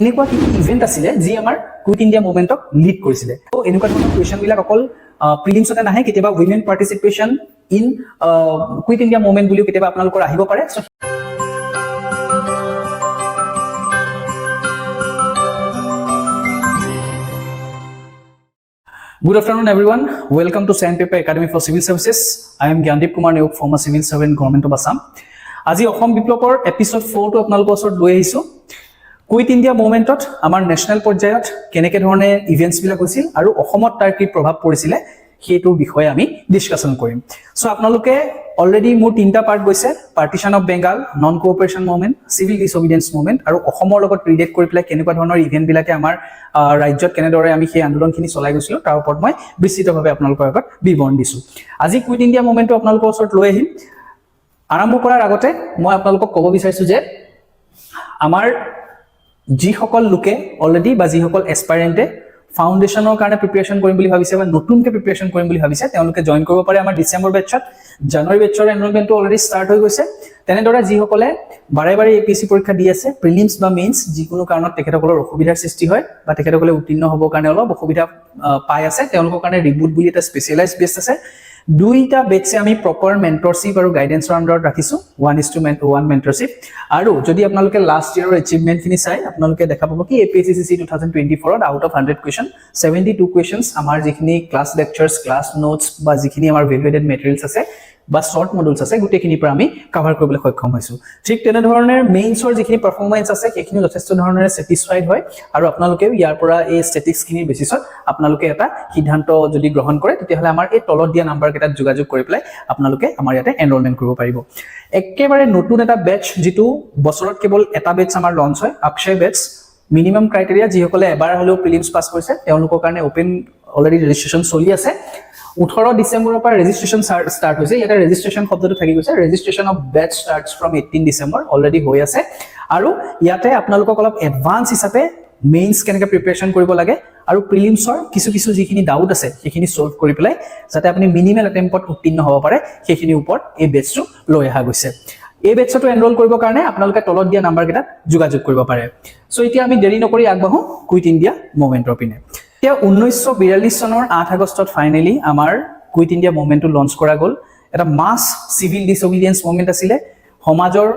এনেকুৱা কি ইভেন্ট আছিলে যি আমাৰ কুইট ইণ্ডিয়া মুভমেণ্টক লিড কৰিছিলে তো এনেকুৱা ধৰণৰ কুৱেশ্যনবিলাক অকল প্ৰিলিমছতে নাহে কেতিয়াবা women participation in Quit India movement বুলিও কেতিয়াবা আপোনালোকৰ আহিব পাৰে Good afternoon, everyone. Welcome to Sandpaper Academy for Civil Services. I am Gyandip Kumar Neuk, former civil servant, Government of Assam. আজি অসম বিপ্লৱৰ এপিসোড 4 টো আপোনালোকৰ ওচৰত লৈ আহিছো কুইট ইণ্ডিয়া মুভমেণ্টত আমাৰ নেশ্যনেল পৰ্যায়ত কেনেকৈ ধৰণে ইভেন্টছ বিলাক হৈছিল আৰু অসমত তাৰ কি প্ৰভাৱ পৰিছিল সেইটো বিষয়ে আমি ডিসকাশন কৰিম সো আপোনালোকে অলৰেডি মোৰ তিনটা পাৰ্ট গৈছে partition of Bengal non cooperation movement civil disobedience movement আৰু অসমৰ লগত ৰিলেট কৰি পেলাই কেনেকুৱা ধৰণৰ ইভেন্ট বিলাকে আমাৰ ৰাজ্যত কেনেদৰে আমি সেই আন্দোলনখিনি চলাই গৈছিলো তাৰ ওপৰত মই বিস্তৃতভাৱে আপোনালোকৰ আগত বিৱৰণ দিছো আজি কুইট ইণ্ডিয়া মুভমেণ্টটো আপোনালোকৰ ওচৰত লৈ আহিম আৰম্ভ কৰাৰ আগতে মই আপোনালোকক ক'ব বিচাৰিছো যে আমাৰ যিসকল লোকে অলৰেডি বা যিসকল এসপাইৰেন্টে ফাউন্ডেশনৰ কাৰণে প্ৰিপাৰেচন কৰিম বুলি ভাবিছে বা নতুনকৈ প্ৰিপাৰেচন কৰিম বুলি ভাবিছে তেওঁলোকে জয়েন কৰিব পাৰে আমাৰ ডিসেম্বৰ বেচত জানুৱাৰী বেচৰ এনৰোলমেন্টটো অলৰেডি ষ্টাৰ্ট হৈ গৈছে তেনেদৰে যিসকলে বাৰে বাৰে এপিএসসি পৰীক্ষা দি আছে প্ৰিলিমছ বা মেইনছ যিকোনো কাৰণত তেখেতসকলৰ অসুবিধাৰ সৃষ্টি হয় বা তেখেতসকলে উত্তীৰ্ণ হ'বৰ কাৰণে অলপ অসুবিধা পাই আছে তেওঁলোকৰ কাৰণে ৰিবুট বুলি এটা স্পেচিয়েলাইজ বেচ আছে দুইটা বেচে আমি প্ৰপাৰ মেন্টৰশিপ আৰু গাইডেন্সৰ আন্ডাৰত ৰাখিছো 1:1 মেন্টৰশিপ আৰু যদি আপোনালোকে লাষ্ট ইয়াৰৰ এচিভমেন্ট খিনি চাই আপোনালোকে দেখা পাব কি APS-C 2024 to out of 100 question 72 কোৱেশ্চনছ আমাৰ যিখিনি ক্লাছ লেকচাৰছ ক্লাছ নোটছ বা যিখিনি আমাৰ ভেলুৱেটেড মেটেৰিয়েলছ আছে বা শৰ্ট মডুলছ আছে গুটেখিনি পৰা আমি কভাৰ কৰিবলৈ সক্ষম হৈছো ঠিক তেনে ধৰণৰ মেইনছৰ যিখিনি পাৰফৰমেন্স আছে সেইখিনি যথেষ্ট ধৰণেৰে স্যাটিসফাইড হয় আৰু আপোনালোকে ইয়াৰ পৰা এই ষ্টেটিক্স খিনি বেচিছত আপোনালোকে এটা সিদ্ধান্ত যদি গ্ৰহণ কৰে তেতিয়াহলে আমাৰ এই তলত দিয়া নাম্বাৰ কেইটাত যোগাযোগ কৰি পেলাই আপোনালোকে আমাৰ ইয়াতে এনৰোলমেন্ট কৰিব পাৰিব একেবাৰে নতুন এটা বেচ যেটো বছৰত কেৱল এটা বেচ আমাৰ লঞ্চ হয় অক্ষয় বেচ মিনিমাম ক্ৰাইটেৰিয়া যিসকলে এবাৰ হলেও প্ৰিলিমছ পাস কৰিছে তেওঁলোকৰ কাৰণে ওপেন অলৰেডি ৰেজিষ্ট্ৰেচন চলি আছে 18 ডিসেম্বৰৰ পৰা ৰেজিষ্ট্ৰেচন ষ্টাৰ্ট হৈছে এটা ৰেজিষ্ট্ৰেচন শব্দটো থাকি গৈছে registration of batch starts from 18 December already হৈ আছে আৰু ইয়াতে আপোনালোকক অলপ এডভান্স হিচাপে মেইনছ কেনেকৈ প্ৰিপাৰেচন কৰিব লাগে আৰু প্ৰিলিমছৰ কিছু যিখিনি ডাউট আছে সেইখিনি সলভ কৰি পেলাই যাতে আপুনি মিনিমাল এটেম্পত উত্তীৰ্ণ হ'ব পাৰে সেইখিনি ওপৰত এই বেচটো লৈ অহা গৈছে এই বেচটো এনৰোল কৰিবৰ কাৰণে আপোনালোকে তলত দিয়া নাম্বাৰ কেইটাত যোগাযোগ কৰিব পাৰে সো এতিয়া আমি দেৰি নকৰি আগবাঢ়ো কুইট ইণ্ডিয়া মুভমেণ্টৰ পিনে এতিয়া 1942 চনৰ 8 আগষ্টত ফাইনালি আমাৰ কুইট ইণ্ডিয়া মুভমেণ্টটো লঞ্চ কৰা গ'ল এটা মাছ সিভিল ডিসঅবিডিয়েন্স মুভমেণ্ট আছিল সমাজৰ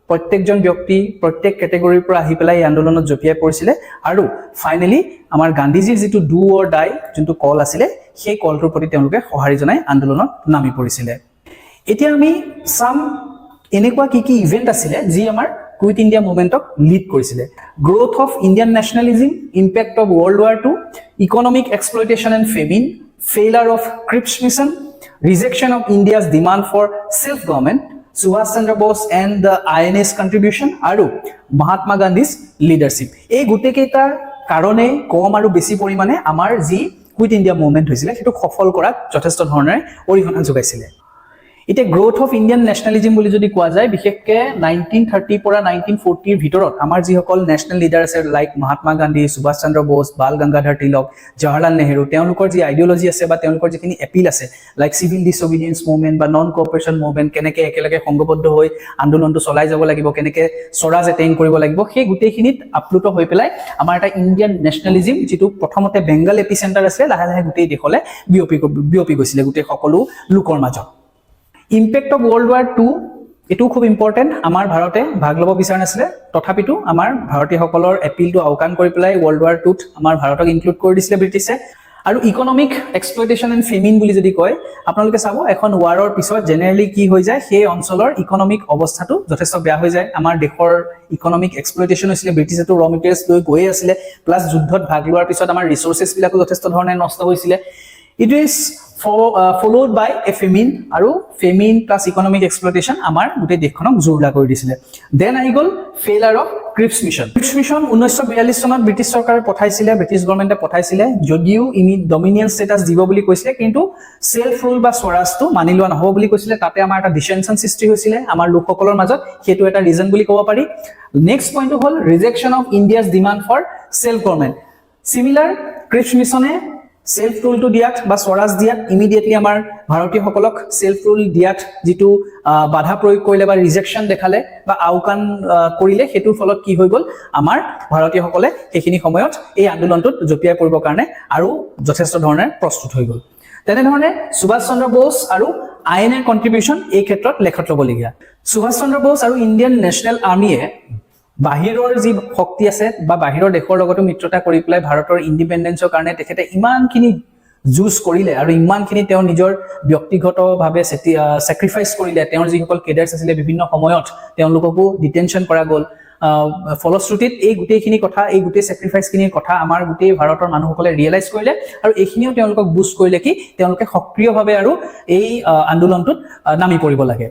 প্ৰত্যেকজন ব্যক্তি প্ৰত্যেক ক্যাটেগৰীৰ পৰা আহি পেলাই এই আন্দোলনত জপিয়াই পৰিছিল আৰু ফাইনালি আমাৰ গান্ধীজীৰ যেটো ডু অৰ ডাই যোনটো কল আছিল সেই কলটোৰ প্ৰতি তেওঁলোকে সঁহাৰি জনাই আন্দোলনত নামি পৰিছিল এতিয়া আমি সাম এনেকুৱা কি ইভেন্ট আছিল যি আমাৰ কুইট ইণ্ডিয়া মুভমেণ্টক লিড কৰিছিল growth of Indian nationalism impact of world war 2 economic exploitation and famine failure of Cripps mission rejection of India's demand for self government Subhash Chandra Bose and the INA's contribution আৰু Mahatma গান্ধী's leadership এই গুটেকেইটাৰ কাৰণে কম আৰু বেছি পৰিমাণে আমাৰ যি quit India movement হৈছিল সেইটো সফল কৰাত যথেষ্ট ধৰণে অৰিহণা যোগাইছিল এতিয়া গ্ৰোথ অফ ইণ্ডিয়ান নেশ্যনেলিজম বুলি যদি কোৱা যায় বিশেষকৈ 1930 পৰা 1940 ৰ ভিতৰত আমাৰ যিসকল নেশ্যনেল লিডাৰ আছে লাইক মহাত্মা গান্ধী সুভাষ চন্দ্ৰ বোস বাল গংগাধৰ তিলক জৱাহৰলাল নেহৰু তেওঁলোকৰ যি আইডিঅলজি আছে বা তেওঁলোকৰ যিখিনি এপিল আছে লাইক সিভিল ডিসঅবিডিয়েন্স মুভমেণ্ট বা নন কোঅপাৰেশন মুভমেণ্ট কেনেকৈ একেলগে সংগবদ্ধ হৈ আন্দোলনটো চলাই যাব লাগিব কেনেকৈ স্বৰাজ এটেইন কৰিব লাগিব সেই গোটেইখিনিত আপ্লুত হৈ পেলাই আমাৰ এটা ইণ্ডিয়ান নেশ্যনেলিজম যেটো প্ৰথমতে বেংগল এপিচেণ্টাৰ আছে লাহে লাহে গোটেই দেশলৈ বিয়পি গৈছিল গোটেই সকলো লোকৰ মাজত ইম্পেক্ট অফ ওয়াৰ্ল্ড ওয়াৰ 2 এটো খুব ইম্পৰ্টেন্ট আমাৰ ভাৰতে ভাগ ল'ব বিচাৰ নাছিলে তথাপিতো আমাৰ ভাৰতীয়সকলৰ এপিলটো আওকাণ কৰি পেলাই ওয়াৰ্ল্ড ওয়াৰ 2 ত আমাৰ ভাৰতক ইনক্লুড কৰি দিছিলে ব্ৰিটিছে আৰু ইকোনমিক এক্সপ্লয়টেশন এণ্ড ফেমিন বুলি যদি কয় আপোনালোকে চাব এখন ওয়াৰৰ পিছত জেনেৰেলি কি হৈ যায় সেই অঞ্চলৰ ইকোনমিক অৱস্থাটো যথেষ্ট বেয়া হৈ যায় আমাৰ দেশৰ ইকোনমিক এক্সপ্লয়টেশন হৈছিলে ব্ৰিটিছেটো ৰ মেটেৰিয়েলছ লৈ গৈ আছিল প্লাস যুদ্ধত ভাগ লোৱাৰ পিছত আমাৰ ৰিসোৰ্সেছ বিলাকো যথেষ্ট ধৰণে নষ্ট হৈছিল it is followed by a famine আৰু famine plus economic exploitation আমাৰ গোটেই দেশখনক জোৰলা কৰি দিছিল দেন আই গল ফেইলাৰ অফ ক্ৰিপছ মিছন 1942 চনত ব্ৰিটিছ চৰকাৰে পঠাইছিল ব্ৰিটিছ গভৰ্ণমেণ্টে পঠাইছিল যদিও ইনি ডমিনিয়ন ষ্টেটাছ দিব বুলি কৈছিল কিন্তু সেলফ ৰুল বা স্বৰাজটো মানি লোৱা নহব বুলি কৈছিল তাতে আমাৰ এটা ডিসেনশন সৃষ্টি হৈছিল আমাৰ লোকসকলৰ মাজত হেতু এটা ৰিজন বুলি ক'ব পাৰি নেক্সট পইণ্টটো হ'ল rejection of India's demand for self government similar Cripps মিছনে সেলফ ৰুলটো দিয়াত বা স্বৰাজ দিয়াত ইমিডিয়েটলি আমাৰ ভাৰতীয়সকলক সেলফ ৰুল দিয়াত যেটো বাধা প্ৰয়োগ কৰিলে বা ৰিজেকশন দেখালে বা আউকান কৰিলে হেতুৰ ফলত কি হৈ গল আমাৰ ভাৰতীয়সকলে সেইখিনি সময়ত এই আন্দোলনটোত জপিয়াই পৰিবৰ কাৰণে আৰু যথেষ্ট ধৰণে প্ৰস্তুত হৈ গল তেনে ধৰণে সুভাষ চন্দ্ৰ বোস আৰু আইএনএৰ কন্ট্ৰিবিউশন এই ক্ষেত্ৰত লেখত ল'বলগীয়া সুভাষ চন্দ্ৰ বোস আৰু ইণ্ডিয়ান নেশ্যনেল আৰ্মিয়ে বাহিৰৰ যি শক্তি আছে বা বাহিৰৰ দেশৰ লগত মিত্ৰতা কৰি পেলাই ভাৰতৰ ইন্ডিপেন্ডেন্সৰ কাৰণে তেখেতে ইমানখিনি জুজ কৰিলে আৰু ইমানখিনি তেওঁ নিজৰ ব্যক্তিগতভাৱে স্যাক্ৰিফাইস কৰিলে তেওঁৰ যিসকল কেডাৰ্ছ আছিল বিভিন্ন সময়ত তেওঁলোককো ডিটেনশন কৰা গল ফলশ্ৰুতিত এই গোটেইখিনি কথা এই গোটেই স্যাক্ৰিফাইসখিনিৰ কথা আমাৰ গোটেই ভাৰতৰ মানুহসকলে ৰিয়েলাইজ কৰিলে আৰু এইখিনিও তেওঁলোকক বুষ্ট কৰিলে কি তেওঁলোকে সক্ৰিয়ভাৱে আৰু এই আন্দোলনটোত নামি পৰিব লাগে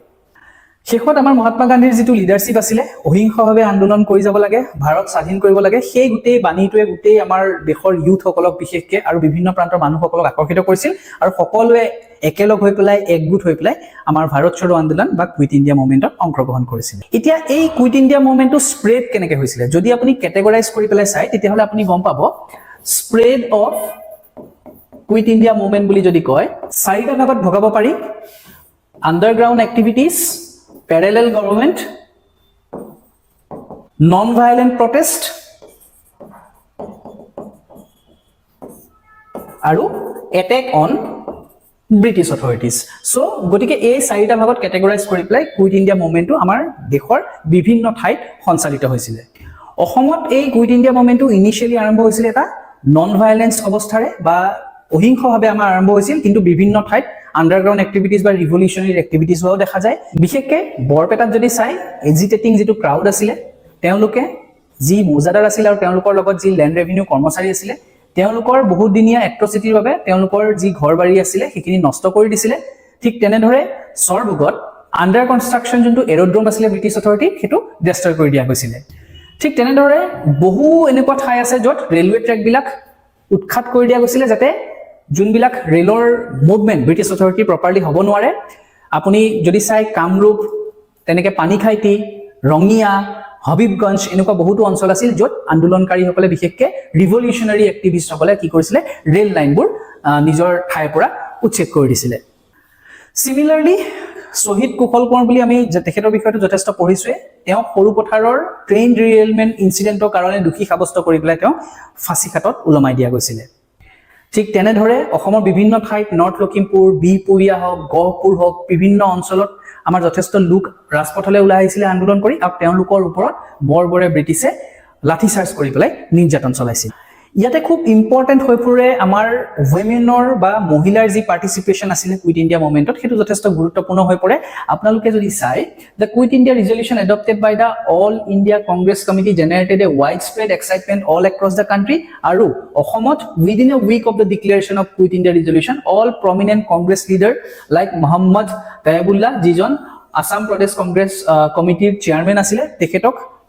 শেষত আমাৰ মহাত্মা গান্ধীৰ যেটো লিডাৰশিপ আছিল অহিংসভাৱে আন্দোলন কৰি যাব লাগে ভাৰত স্বাধীন কৰিব লাগে সেই গোটেই বাণীটোৱে গোটেই আমাৰ দেশৰ ইউথসকলক বিশেষকৈ আৰু বিভিন্ন প্ৰান্তৰ মানুহসকলক আকৰ্ষিত কৰিছিল আৰু সকলোৱে একেলগ হৈ পেলাই একগোট হৈ পেলাই আমাৰ ভাৰত ছাড়ো আন্দোলন বা কুইট ইণ্ডিয়া মুভমেন্টত অংশগ্ৰহণ কৰিছিল এতিয়া এই কুইট ইণ্ডিয়া মুভমেন্টটো স্প্ৰেড কেনেকৈ হৈছিল যদি আপুনি কেটেগৰাইজ কৰি পেলাই চাই তেতিয়াহলে আপুনি গম পাব spread of quit India movement বুলি যদি কয় চাৰিটা ভাগত ভগাব পাৰি underground activities parallel government non-violent protest আৰু attack on British authorities so গটিকে এই চাৰিটা ভাগত ক্যাটেগৰাইজ কৰি প্লাই কুইট ইণ্ডিয়া মুভমেন্টটো আমাৰ দেশৰ বিভিন্ন ঠাইত সঞ্চালিত হৈছিল অসমত এই কুইট ইণ্ডিয়া মুভমেন্টটো ইনিশিয়ালি আৰম্ভ হৈছিল এটা নন ভায়োলেন্স অৱস্থাৰে বা অহিংসভাৱে আমাৰ আৰম্ভ হৈছিল কিন্তু বিভিন্ন ঠাইত আন্ডাৰগ্ৰাউণ্ড এক্টিভিটিজ বা ৰিভলিউশনাৰী এক্টিভিটিজ হোৱাও দেখা যায় বিশেষকৈ বৰপেটাত যদি চাই এজিটেটিং যেটো ক্ৰাউড আছিল তেওঁলোকে যি মৌজাদাৰ আছিল আৰু তেওঁলোকৰ লগত যি ল্যান্ড ৰেভিনিউ কৰ্মচাৰী আছিল তেওঁলোকৰ বহুত দিনীয়া এট্ৰচিটিৰ বাবে তেওঁলোকৰ যি ঘৰবাৰী আছিল সেইখিনি নষ্ট কৰি দিছিল ঠিক তেনেদৰে সৰবুগত আন্ডাৰ কনষ্ট্ৰাকচন যোনটো এৰোড্ৰম আছিল ব্ৰিটিছ অথৰিটি হেতু ডেষ্ট্ৰয় কৰি দিয়া হৈছিল ঠিক তেনেদৰে বহু এনেকুৱা ঠাই আছে য'ত ৰেলৱে ট্ৰেক বিলাক উৎখাত কৰি দিয়া গৈছিল যাতে যোনবিলাক ৰেলৰ মুভমেন্ট ব্ৰিটিছ অথৰিটি প্ৰপাৰলি হ'ব নোৱাৰে আপুনি যদি চাই কামৰূপ তেনেকে পানীখাইতি ৰঙিয়া হবিবগঞ্জ এনেকুৱা বহুতো অঞ্চল আছিল য'ত আন্দোলনকাৰীসকলে বিশেষকৈ ৰিভলিউশনাৰী এক্টিভিষ্টসকলে কি কৰিছিলে ৰেল লাইনবোৰ নিজৰ ঠাইৰ পৰা উচ্ছেদ কৰি দিছিলে সিমিলাৰলি শহীদ কুশল কোঁৱৰ বুলি আমি তেখেতৰ বিষয়টো যথেষ্ট পঢ়িছোৱে তেওঁ সৰু পথাৰৰ ট্ৰেইন ৰিয়েলমেন্ট ইনচিডেন্টৰ কাৰণে দোষী সাব্যস্ত কৰি পেলাই তেওঁ ফাঁচীকাটত ওলমাই দিয়া গৈছিলে ঠিক তেনেদৰে অসমৰ বিভিন্ন ঠাইত নৰ্থ লখিমপুৰ বিহপুৰীয়া হওক গহপুৰ হওক বিভিন্ন অঞ্চলত আমাৰ যথেষ্ট লোক ৰাজপথলৈ ওলাই আহিছিলে আন্দোলন কৰি আৰু তেওঁলোকৰ ওপৰত বৰবৰে ব্ৰিটিছে লাঠি চাৰ্জ কৰি পেলাই নিৰ্যাতন চলাইছিল ইয়াতে খুব ইম্পৰ্টেন্ট হৈ পৰে আমাৰ ওমেনৰ বা মহিলাৰ যি পাৰ্টিসিপেশন আছিল কুইট ইণ্ডিয়া মুভমেন্টত হেতু যথেষ্ট গুৰুত্বপূৰ্ণ হৈ পৰে আপোনালোকে যদি চাই the quit India resolution adopted by the all India Congress committee generated a wide spread excitement all across the country আৰু অসমত within a week of the declaration of quit India resolution all prominent Congress leader like Mohammad Tayebullah যিজন আসাম প্ৰদেশ কংগ্ৰেছ কমিটিৰ chairman আছিল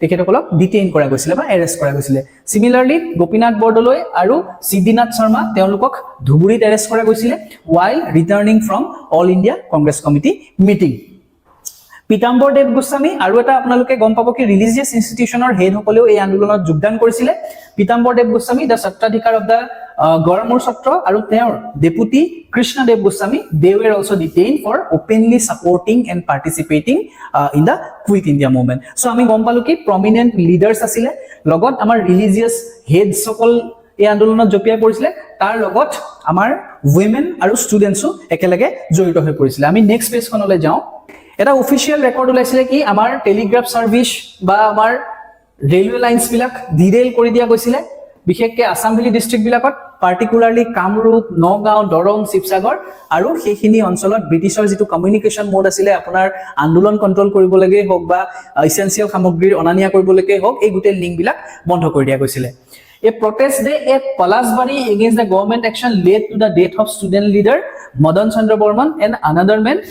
তেখেতসকলক detain কৰা গৈছিল বা arrest কৰা গৈছিল সিমিলাৰলি গোপীনাথ বৰদলৈ আৰু সিদ্ধিনাথ শৰ্মা তেওঁলোকক ধুবুৰীত এৰেষ্ট কৰা গৈছিল while returning from all India Congress Committee meeting Pitambar দেৱ গোস্বামী আৰু এটা আপোনালোকে গম পাব কি ৰিলিজিয়াছ ইনষ্টিটিউচনৰ হেড সকলেও এই আন্দোলনত যোগদান কৰিছিল পিতাম্বৰ দেৱ গোস্বামী দা সত্ৰাধিকাৰ অফ দা গড়মূৰ সত্ৰ আৰু তেওঁৰ deputy Krishnadev Goswami they were also detained for openly supporting and participating in the Quit India movement so আমি গম পালো কি prominent leaders আছিল লগত আমাৰ ৰিলিজিয়াছ হেডছ সকল এই আন্দোলনত জপিয়াই পৰিছিল তাৰ লগত আমাৰ women আৰু ষ্টুডেন্টসও একেলগে জড়িত হৈ পৰিছিল আমি নেক্সট পেজখনলৈ যাওঁ এটা অফিচিয়েল ৰেকৰ্ড ওলাইছিল কি আমাৰ টেলিগ্ৰাফ সাৰ্ভিস বা আমাৰ ৰেলৱে লাইনছ বিলাক ডিৰেল কৰি দিয়া গৈছিল বিশেষকৈ আসাম ভেলী ডিস্ট্ৰিক্ট বিলাকত পাৰ্টিকুলাৰলি কামৰূপ নগাঁও দৰং শিৱসাগৰ আৰু সেইখিনি অঞ্চলত ব্ৰিটিছৰ যেটো কমিউনিকেশ্যন মোড আছিল আপোনাৰ আন্দোলন কন্ট্ৰোল কৰিব লাগে হোক বা ইসেনশিয়াল সামগ্ৰীৰ অনানিয়া কৰিব লাগে হোক এই গোটেই লিংক বিলাক বন্ধ কৰি দিয়া গৈছিল A protest day at Palasbari against the government action led to the death of student leader Madan Chandra Burman and another man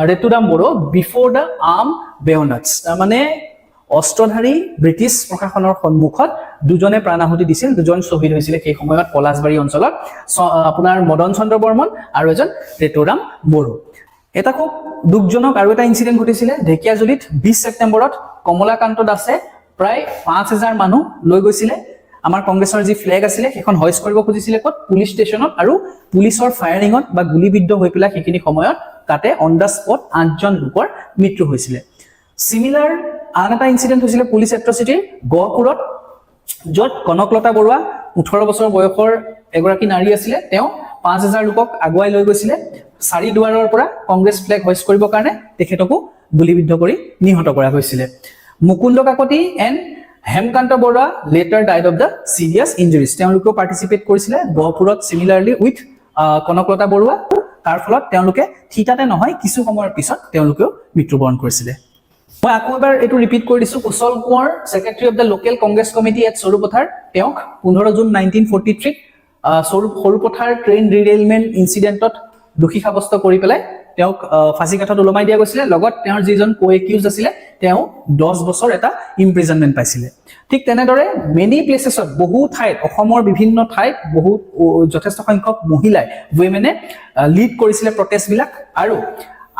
Returam Boro before the armed bayonets. মানে অস্ত্ৰধাৰী ব্ৰিটিছ প্ৰশাসনৰ সন্মুখত দুজনে প্ৰাণাহুতি দিছিল দুজন শহীদ হৈছিল সেই সময়ত পলাশবাৰী অঞ্চলত আপোনাৰ মদন চন্দ্ৰ বৰ্মন আৰু এজন ৰেতুৰাম বড়ো এটা খুব দুখজনক আৰু এটা ইনসিডেন্ট ঘটিছিল ঢেকিয়াজুলিত 20 ছেপ্টেম্বৰত কমলাকান্ত দাসে প্ৰায় 5000 মানুহ লৈ গৈছিল আমাৰ কংগ্ৰেছৰ যি ফ্লেগ আছিলে সেইখন হইষ্ট কৰিব খুজিছিলে ক'ত পুলিচ ষ্টেচনত আৰু পুলিচৰ ফায়াৰিঙত বা গুলিবিদ্ধ হৈ পেলাই সেইখিনি সময়ত তাতে অন দা স্পট 8জন লোকৰ মৃত্যু হৈছিলে সিমিলাৰ আন এটা ইনসিডেন্ট হৈছিলে পুলিচ এট্ৰচিটিৰ গহপুৰত য'ত কনকলতা বৰুৱা 18 বছৰ বয়সৰ এগৰাকী নাৰী আছিলে তেওঁ 5000 লোকক আগুৱাই লৈ গৈছিলে চাৰি দুৱাৰৰ পৰা কংগ্ৰেছ ফ্লেগ হইষ্ট কৰিবৰ কাৰণে তেখেতকো গুলিবিদ্ধ কৰি নিহত কৰা হৈছিলে Mukunda Kakati and Hemkanta Barua later died of the serious injuries তেওঁলোকেও পাৰ্টিচিপেট কৰিছিলে গহপুৰত সিমিলাৰলি উইথ কনকলতা বৰুৱা তাৰ ফলত তেওঁলোকে ঠিতাতে নহয় কিছু সময়ৰ পিছত তেওঁলোকেও মৃত্যুবৰণ কৰিছিলে মই আকৌ এবাৰ এটো ৰিপিট কৰি দিছো Kushal Konwar secretary of the local Congress committee at Sarupathar তেওঁক 15 জুন 1943 সৰুপথাৰ ট্ৰেইন ৰিৰেলমেন্ট ইনসিডেন্টত দোষী সাব্যস্ত কৰি পেলাই তেওঁক ফাঁসী কাঠত ওলমাই দিয়া গৈছিলে লগত তেওঁৰ যিজন কো-একিউজ আছিলে তেওঁ 10 বছৰ এটা ইমপ্ৰিজনমেন্ট পাইছিলে ঠিক তেনেদৰে মেনি প্লেসেছত বহু ঠাইত অসমৰ বিভিন্ন ঠাইত বহু যথেষ্ট সংখ্যক মহিলাই ওমেনে লিড কৰিছিলে প্ৰটেষ্ট বিলাক আৰু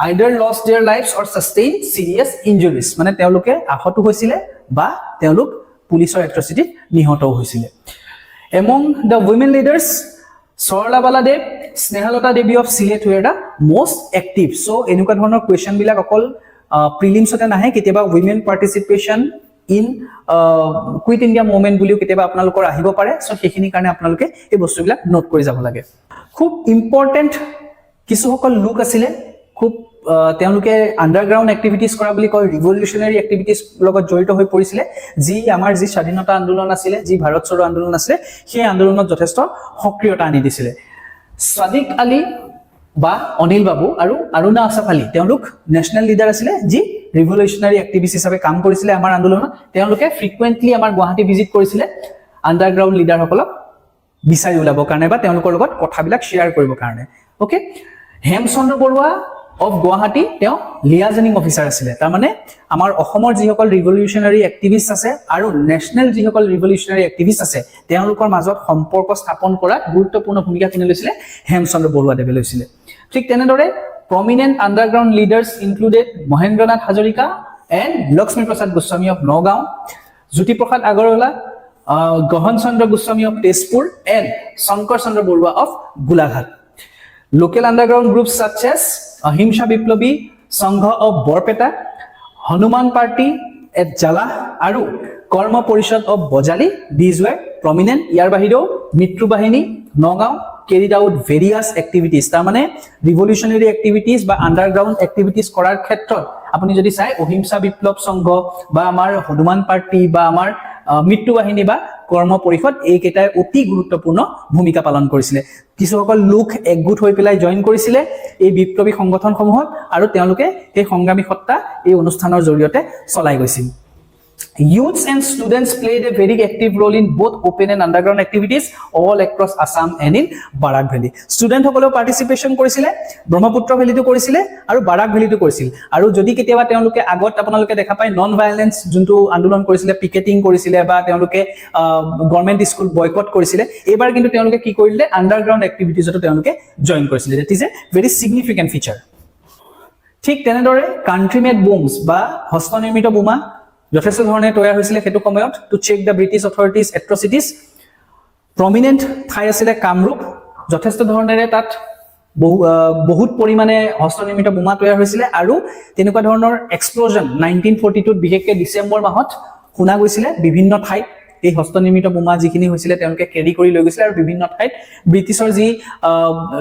either lost their lives or sustained serious injuries মানে তেওঁলোকে আহত হৈছিলে বা তেওঁলোক পুলিচৰ এট্ৰচিটিত নিহত হৈছিলে among the women leaders Sarala Bala Dev Snehalata Devi of Sylhet were the most active so এনেকুৱা ধৰণৰ কোৱেশ্চন বিলাক অকল প্ৰিলিমছতে নাহে কেতিয়াবা women participation in Quit India movement বুলিও কেতিয়াবা আপোনালোকৰ আহিব পাৰে সো সেইখিনি কাৰণে আপোনালোকে এই বস্তুবিলাক নোট কৰি যাব লাগে খুব ইম্পৰ্টেন্ট কিছু সকল লোক আছিলে খুব তেওঁলোকে আন্ডাৰগ্ৰাউণ্ড এক্টিভিটিজ কৰা বুলি কয় ৰিভলিউশনাৰী এক্টিভিটিজ লগত জড়িত হৈ পৰিছিলে যি আমাৰ যি স্বাধীনতা আন্দোলন আছিলে যি ভাৰত চৰো আন্দোলন আছিলে সেই আন্দোলনত যথেষ্ট সক্ৰিয়তা আনি দিছিলে সাদিক আলী বা অনিল বাবু আৰু অৰুণা আছাফ আলী তেওঁলোক নেশ্যনেল লিডাৰ আছিলে যি ৰিভলিউশনাৰী এক্টিভিষ্ট হিচাপে কাম কৰিছিলে আমাৰ আন্দোলনত তেওঁলোকে ফ্ৰিকুৱেন্টলি আমাৰ গুৱাহাটী ভিজিট কৰিছিলে আন্ডাৰগ্ৰাউণ্ড লিডাৰসকলক বিচাৰি উলাবৰ কাৰণে বা তেওঁলোকৰ লগত কথাবিলাক শ্বেয়াৰ কৰিবৰ কাৰণে okay Hemchandra Barua of Guwahati তেওঁ লিয়াজনিং অফিচাৰ আছিলে তাৰ মানে আমাৰ অসমৰ যিসকল ৰিভলিউশনাৰী এক্টিভিষ্ট আছে আৰু নেশ্যনেল যিসকল ৰিভলিউশনাৰী এক্টিভিষ্ট আছে তেওঁলোকৰ মাজত সম্পৰ্ক স্থাপন কৰাত গুৰুত্বপূৰ্ণ ভূমিকা কোনে লৈছিলে হেমচন্দ্ৰ বৰুৱা দেৱে লৈছিলে ঠিক তেনেদৰে prominent underground leaders included Mahendranath Hazarika and Lakshmi Prasad Goswami of Nagaon Jyoti Prasad Agarwala গহন চন্দ্ৰ Goswami of Tezpur and Shankar Chandra Barua of Golaghat local underground groups such as Ahimsa Biplobi Sangha of Borpeta, Hanuman Party at Jala, Aru, Karma Porishad of Bojali, these were prominent. Yarbahiro, Mitru Bahini, Nogao carried out various activities. Tamane revolutionary activities by underground activities korar khetrot. Apuni jodi sai Ahimsa Biplop Sangha ba amar Hanuman Party ba amar Mitru Bahini ba কৰ্ম পৰিষদ এই কেইটাই অতি গুৰুত্বপূৰ্ণ ভূমিকা পালন কৰিছিলে কিছুসকল লোক একগোট হৈ পেলাই জয়েন কৰিছিলে এই বিপ্লবী সংগঠনসমূহত আৰু তেওঁলোকে এই সংগ্ৰামী সত্তা এই অনুষ্ঠানৰ জৰিয়তে চলাই গৈছিল Youths and students played a very active role in both open and underground activities all across Assam and in Barak Valley. Student সকলেও পাৰ্টিসিপেশন কৰিছিলে ব্ৰহ্মপুত্ৰ ভেলীটো কৰিছিলে আৰু বাৰাক ভেলীটো কৰিছিল আৰু যদি কেতিয়াবা তেওঁলোকে আগত আপোনালোকে দেখা পায় নন ভায়োলেন্স যোনটো আন্দোলন কৰিছিলে পিকেটিং কৰিছিলে বা তেওঁলোকে গভৰ্ণমেন্ট স্কুল বয়কট কৰিছিলে এবাৰ কিন্তু তেওঁলোকে কি কৰিলে আন্ডাৰগ্ৰাউণ্ড এক্টিভিটিজতো তেওঁলোকে জয়েন কৰিছিলে that is a very significant feature ঠিক তেনেদৰে কান্ট্ৰি মেড বুমছ বা হস্তনিৰ্মিত বোমা যথেষ্ট ধৰণে তৈয়াৰ হৈছিলে সেইটো সময়ত to check the British authorities atrocities prominent ঠাই আছিলে কামৰূপ যথেষ্ট ধৰণেৰে তাত বহুত পৰিমাণে হস্তনিৰ্মিত বোমা তৈয়াৰ হৈছিলে আৰু তেনেকুৱা ধৰণৰ এক্সপ্লোজন 1942 বিশেষকৈ ডিসেম্বৰ মাহত শুনা গৈছিলে বিভিন্ন ঠাইত এই হস্তনিৰ্মিত বোমা যিখিনি হৈছিলে তেওঁলোকে কেৰি কৰি লৈ গৈছিলে আৰু বিভিন্ন ঠাইত ব্ৰিটিছৰ যি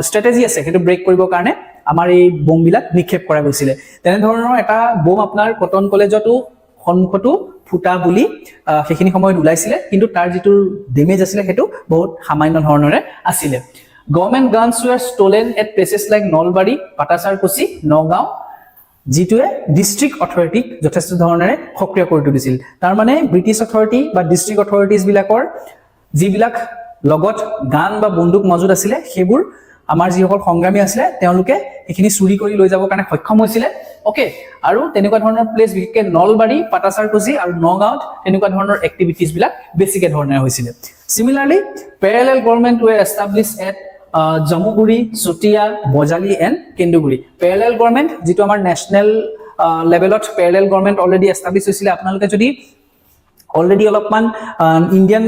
ষ্ট্ৰেটেজি আছে সেইটো ব্ৰেক কৰিবৰ কাৰণে আমাৰ এই বোমবিলাক নিক্ষেপ কৰা গৈছিলে তেনে ধৰণৰ এটা বোম আপোনাৰ কটন কলেজতো সন্মুখটো ফুটা বুলি সেইখিনি সময়ত উলাইছিলে কিন্তু তাৰ যিটো ডেমেজ আছিল হেতু বহুত সামান্য ধৰণৰে আছিল government guns were stolen at places like Nalbari Patacharkuchi Nagaon যিটোৱে ডিস্ট্ৰিক্ট অথৰিটিক যথেষ্ট ধৰণৰে সক্ৰিয় কৰি তুলিছিল তাৰ মানে ব্ৰিটিছ অথৰিটি বা ডিস্ট্ৰিক্ট অথৰিটিজ বিলাকৰ যিবিলাক লগত গান বা বন্দুক মজুদ আছিল সেইবোৰ আমাৰ যিসকল সংগ্ৰামী আছিল তেওঁলোকে এখিনি চুৰি কৰি লৈ যাব কাৰণে সক্ষম হৈছিল ওকে আৰু তেনেকুৱা ধৰণৰ প্লেস বিশেষকৈ নলবাৰী পাটাচাৰকুছি আৰু নগাঁৱত তেনেকুৱা ধৰণৰ এক্টিভিটিজ বিলাক বেছিকে ধৰণে হৈছিল similarly parallel government were established at Jamuguri Chutia Bajali and Kenduguri parallel government যিটো আমাৰ নেশ্যনেল লেভেলত প্যাৰালেল গভৰ্ণমেন্ট অলৰেডি এস্টাবলিশ হৈছিল আপোনালোকে যদি অলৰেডি অলপমান ইণ্ডিয়ান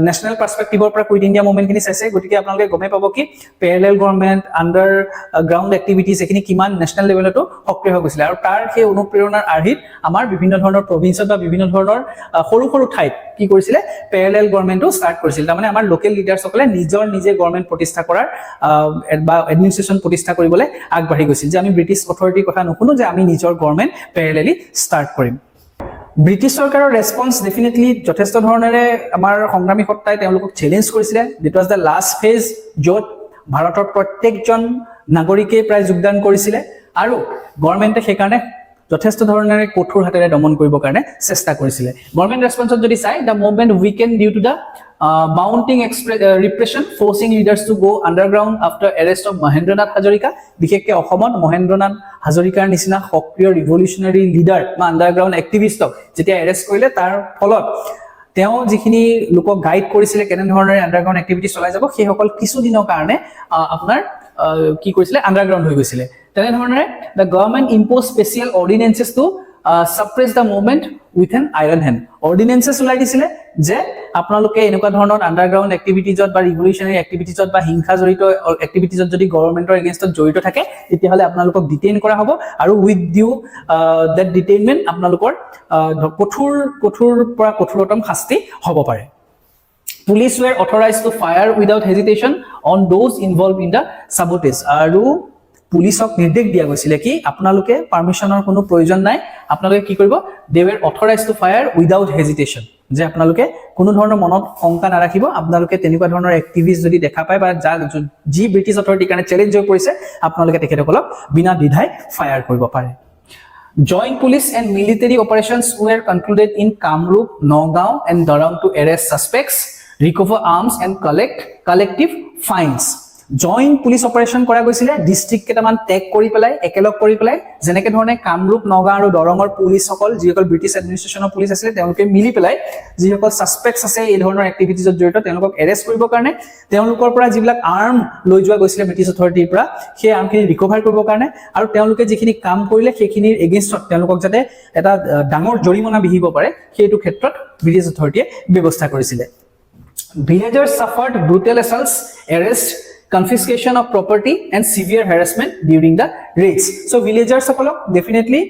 নেশ্যনেল পাৰ্সপেক্টিভৰ পৰা কুইট ইণ্ডিয়া মুভমেণ্টখিনি চাইছে, গতিকে আপোনালোকে গমেই পাব কি parallel government under ground activities এইখিনি কিমান নেশ্যনেল লেভেলতো সক্ৰিয় হৈ গৈছিলে। আৰু তাৰ সেই অনুপ্ৰেৰণাৰ আৰ্হিত আমাৰ বিভিন্ন ধৰণৰ প্ৰভিন্সত বা বিভিন্ন ধৰণৰ সৰু সৰু ঠাইত কি কৰিছিলে পেৰেলেল গভৰ্ণমেণ্টটো ষ্টাৰ্ট কৰিছিল। তাৰমানে আমাৰ লোকেল লিডাৰ্ছসকলে নিজে গভৰ্ণমেণ্ট প্ৰতিষ্ঠা কৰাৰ বা এডমিনিষ্ট্ৰেশ্যন প্ৰতিষ্ঠা কৰিবলৈ আগবাঢ়ি গৈছিল, যে আমি ব্ৰিটিছ অথৰিটিৰ কথা নুশুনো, যে আমি নিজৰ গভৰ্ণমেণ্ট পেৰেলেলি ষ্টাৰ্ট কৰিম। ব্ৰিটিছ চৰকাৰৰ ৰেছপন্স ডেফিনেটলি যথেষ্ট ধৰণেৰে আমাৰ সংগ্ৰামী সত্তাই তেওঁলোকক চেলেঞ্জ কৰিছিলে। দিট ৱাজ দ্য লাষ্ট ফেজ, য'ত ভাৰতৰ প্ৰত্যেকজন নাগৰিকেই প্ৰায় যোগদান কৰিছিলে আৰু গভৰ্ণমেণ্টে সেইকাৰণে যথেষ্ট ধৰণেৰে কঠোৰ হাতেৰে দমন কৰিবৰ কাৰণে চেষ্টা কৰিছিলে। গভৰ্ণমেণ্ট ৰেছপন্সত যদি চাই, the movement weaken due to the mounting repression forcing leaders to go underground after arrest of Mahendranath Hazarika, বিশেষকৈ অসমত মহেন্দ্ৰনাথ হাজৰিকাৰ নিচিনা সক্ৰিয় ৰিভলিউচনাৰী লিডাৰ বা আণ্ডাৰগ্ৰাউণ্ড এক্টিভিষ্টক যেতিয়া এৰেষ্ট কৰিলে, তাৰ ফলত তেওঁ যিখিনি লোকক গাইড কৰিছিলে কেনেধৰণেৰে আণ্ডাৰগ্ৰাউণ্ড এক্টিভিটি চলাই যাব, সেইসকল কিছুদিনৰ কাৰণে আপোনাৰ কি কৰিছিলে আণ্ডাৰগ্ৰাউণ্ড হৈ গৈছিলে। তেনেধৰণেৰে the government imposes special ordinances to suppress the movement with an iron hand. Ordinances ওলাই দিছিলে যে আপোনালোকে এনেকুৱা ধৰণৰ আণ্ডাৰগ্ৰাউণ্ড এক্টিভিটিজত বা ৰিভলিউচনাৰী এক্টিভিটিজত বা হিংসা জড়িত এক্টিভিটিজত যদি গভৰ্ণমেণ্টৰ এগেইনষ্টত জড়িত থাকে, তেতিয়াহ'লে আপোনালোকক ডিটেইন কৰা হ'ব আৰু উইথ ডিউ ডেট ডিটেইনমেণ্ট আপোনালোকৰ কঠোৰ পৰা কঠোৰতম শাস্তি হ'ব পাৰে। Police were authorise to fire without hesitation on those involve in the sabotage. আৰু পুলিচক নিৰ্দেশ দিয়া গৈছিলে কি আপোনালোকে পাৰ্মিশ্যনৰ কোনো প্ৰয়োজন নাই, আপোনালোকে কি কৰিব, they were authorise to fire without hesitation, যে আপোনালোকে কোনো ধৰণৰ মনত শংকা নাৰাখিব, আপোনালোকে তেনেকুৱা ধৰণৰ এক্টিভিষ্ট যদি দেখা পায় বা যি ব্ৰিটিছ অথৰিটিৰ কাৰণে চেলেঞ্জ হৈ পৰিছে, আপোনালোকে তেখেতসকলক বিনা দ্বিধাই ফায়াৰ কৰিব পাৰে। Joint police and military operations were concluded in Kamrup, Nagaon and Darang to arrest suspects, recover arms and collect collective fines. Joint police operation কৰা গৈছিলে, ডিষ্ট্ৰিক্ট কেইটামান টেগ কৰি পেলাই একেলগ কৰি পেলাই, যেনেকে ধৰণে কামৰূপ, নগাঁও আৰু দৰঙৰ পুলিচসকল যিসকল ব্ৰিটিছ এডমিনিষ্ট্ৰেশ্যনৰ পুলিচ আছিলে তেওঁলোকে মিলি পেলাই যিসকল ছাছপেক্টছ আছে এই ধৰণৰ এক্টিভিটিজত জড়িত তেওঁলোকক এৰেষ্ট কৰিবৰ কাৰণে, তেওঁলোকৰ পৰা যিবিলাক আৰ্ম লৈ যোৱা গৈছিলে ব্ৰিটিছ অথৰিটিৰ পৰা, সেই আৰ্মখিনি ৰিকভাৰ কৰিবৰ কাৰণে আৰু তেওঁলোকে যিখিনি কাম কৰিলে সেইখিনিৰ এগেইনষ্টত তেওঁলোকক যাতে এটা ডাঙৰ জৰিমনা বিহিব পাৰে, সেইটো ক্ষেত্ৰত ব্ৰিটিছ অথৰিটিয়ে ব্যৱস্থা কৰিছিলে। Villagers suffered brutal assaults, arrest, confiscation of property and severe harassment during the raids. So villagers সকলক ডেফিনেটলি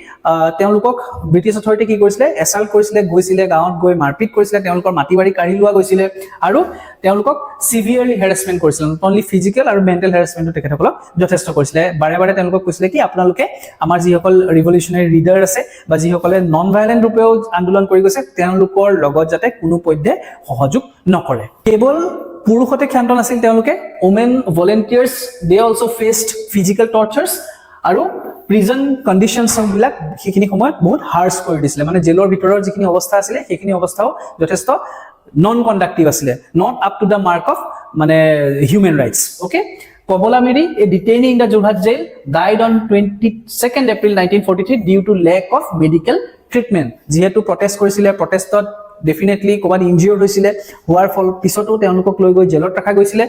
তেওঁলোকক ব্ৰিটিছ অথৰিটি কি কৰিছিলে, এছাল্ট কৰিছিলে, গৈছিলে গাঁৱত গৈ মাৰপিট কৰিছিলে, তেওঁলোকৰ মাটি বাৰী কাঢ়ি লোৱা গৈছিলে আৰু তেওঁলোকক চিভিয়াৰলি হেৰাছমেণ্ট কৰিছিলে, নট অনলি ফিজিকেল আৰু মেণ্টেল হেৰাছমেণ্টো তেখেতসকলক যথেষ্ট কৰিছিলে। বাৰে বাৰে তেওঁলোকক কৈছিলে কি আপোনালোকে আমাৰ যিসকল ৰিভলিউচনাৰী লিডাৰ আছে বা যিসকলে নন ভাইলেণ্ট ৰূপেও আন্দোলন কৰি গৈছে, তেওঁলোকৰ লগত যাতে কোনো পধ্যে সহযোগ নকৰে। কেৱল পুৰুষতে ক্ষান্ত নাছিল তেওঁলোকে, ওমেন ভলেণ্টিয়াৰ্ছ দে অলছ' ফেচড ফিজিকেল টৰ্চাৰ্ছ আৰু প্ৰিজন কণ্ডিশ্যনছবিলাক সেইখিনি সময়ত বহুত হাৰ্ছ কৰি দিছিলে, মানে জেলৰ ভিতৰৰ যিখিনি অৱস্থা আছিলে সেইখিনি অৱস্থাও যথেষ্ট নন কণ্ডাক্টিভ আছিলে, not up to the mark of মানে human rights. Okay, Kobola Miri, a detainee in the Jorhat jail, died on 22nd April 1943 due to lack of medical treatment. যিহেতু প্ৰটেষ্ট কৰিছিলে, প্ৰটেষ্টত ডেফিনেটলি ক'ৰবাত ইনজিয়ৰ্ড হৈছিলে, হোৱাৰ ফল পিছতো তেওঁলোকক লৈ গৈ জেলত ৰখা গৈছিলে,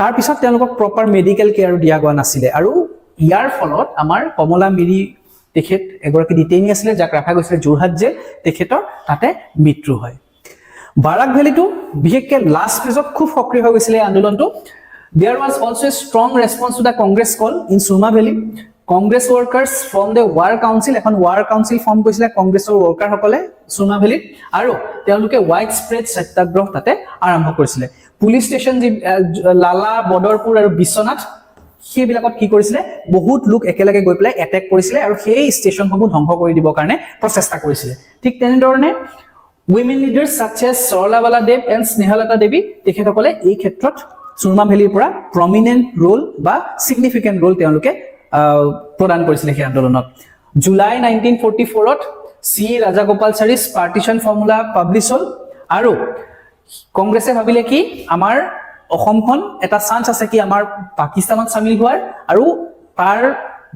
তাৰপিছত তেওঁলোকক প্ৰপাৰ মেডিকেল কেয়াৰ দিয়া হোৱা নাছিলে আৰু ইয়াৰ ফলত আমাৰ কমলা মিৰি তেখেত এগৰাকী ডিটেইনী আছিলে যাক ৰখা গৈছিলে যোৰহাট জেল, তেখেতৰ তাতে মৃত্যু হয়। বাৰাক ভেলীটো বিশেষকৈ লাষ্ট ফেজত খুব সক্ৰিয় হৈ গৈছিলে এই আন্দোলনটো। There was also a strong response to the Congress call in Surma Valley. Congress workers from the War Council, এখন War Council ফৰ্ম কৰিছিলে কংগ্ৰেছৰ ৱৰ্কাৰসকলে সুৰমা ভেলীত আৰু তেওঁলোকে ৱাইড স্প্ৰেড সত্যাগ্ৰহ তাতে আৰম্ভ কৰিছিলে। পুলিচ ষ্টেচন যি লালা, বদৰপুৰ আৰু বিশ্বনাথ সেইবিলাকত কি কৰিছিলে, বহুত লোক একেলগে গৈ পেলাই এটেক কৰিছিলে আৰু সেই ষ্টেচনসমূহ ধ্বংস কৰি দিবৰ কাৰণে প্ৰচেষ্টা কৰিছিলে। ঠিক তেনেধৰণে women leaders such as Saralabala Dev and Snehalata Devi তেখেতসকলে এই ক্ষেত্ৰত সুৰমা ভেলীৰ পৰা প্ৰমিনেণ্ট ৰোল বা ছিগনিফিকেণ্ট ৰোল তেওঁলোকে প্ৰদান কৰিছিলে সেই আন্দোলনত। জুলাই 1944ত C Rajagopalachari's partition formula published হ'ল আৰু কংগ্ৰেছে ভাবিলে কি আমাৰ অসমখন এটা চান্স আছে কি আমাৰ পাকিস্তানত চামিল হোৱাৰ, আৰু তাৰ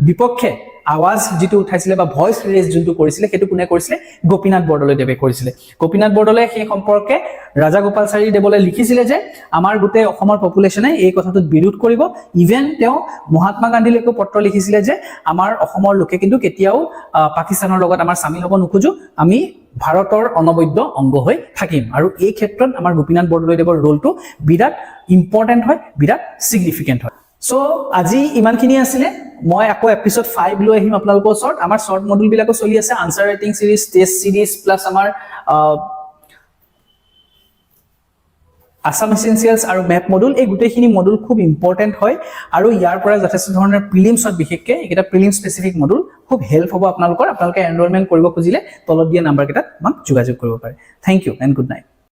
বিপক্ষে আৱাজ যিটো উঠাইছিলে বা ভইচ ৰেজ যোনটো কৰিছিলে সেইটো কোনে কৰিছিলে, গোপীনাথ বৰদলৈদেৱে কৰিছিলে। গোপীনাথ বৰদলৈ সেই সম্পৰ্কে ৰাজাগোপালচাৰী দেৱলৈ লিখিছিলে যে আমাৰ গোটেই অসমৰ পপুলেশ্যনে এই কথাটোত বিৰোধ কৰিব। ইভেন তেওঁ মহাত্মা গান্ধীলৈকো পত্ৰ লিখিছিলে যে আমাৰ অসমৰ লোকে কিন্তু কেতিয়াও পাকিস্তানৰ লগত আমাৰ চামিল হ'ব নোখোজো, আমি ভাৰতৰ অনবদ্য অংগ হৈ থাকিম আৰু এই ক্ষেত্ৰত আমাৰ গোপীনাথ বৰদলৈদেৱৰ ৰোলটো বিৰাট ইম্পৰ্টেণ্ট হয়, বিৰাট সিগনিফিকেন্ট হয়। সো আজি ইমানখিনি আছিলে। মই আকৌ এপিসোড 5 লৈ আহিম আপোনালোকৰ ওচৰত। আমাৰ শৰ্ট মডুল বিলাকো চলি আছে, আনসাৰ ৰাইটিং সিৰিজ, টেষ্ট সিৰিজ প্লাস আমাৰ আসাম এসেনশিয়ালস আৰু মেপ মডুল। এই গোটেইখিনি মডুল খুব ইম্পৰ্টেন্ট হয় আৰু ইয়াৰ পৰা যথেষ্ট ধৰণৰ প্ৰিলিমছত বিশেষকৈ এটা প্ৰিলিম স্পেসিফিক মডুল খুব হেল্প হ'ব আপোনালোকৰ। আপোনালোকে এনৰোলমেন্ট কৰিব খুজিলে তলত দিয়া নাম্বাৰ কেইটাত আমাক যোগাযোগ কৰিব পাৰে। Thank you and good night.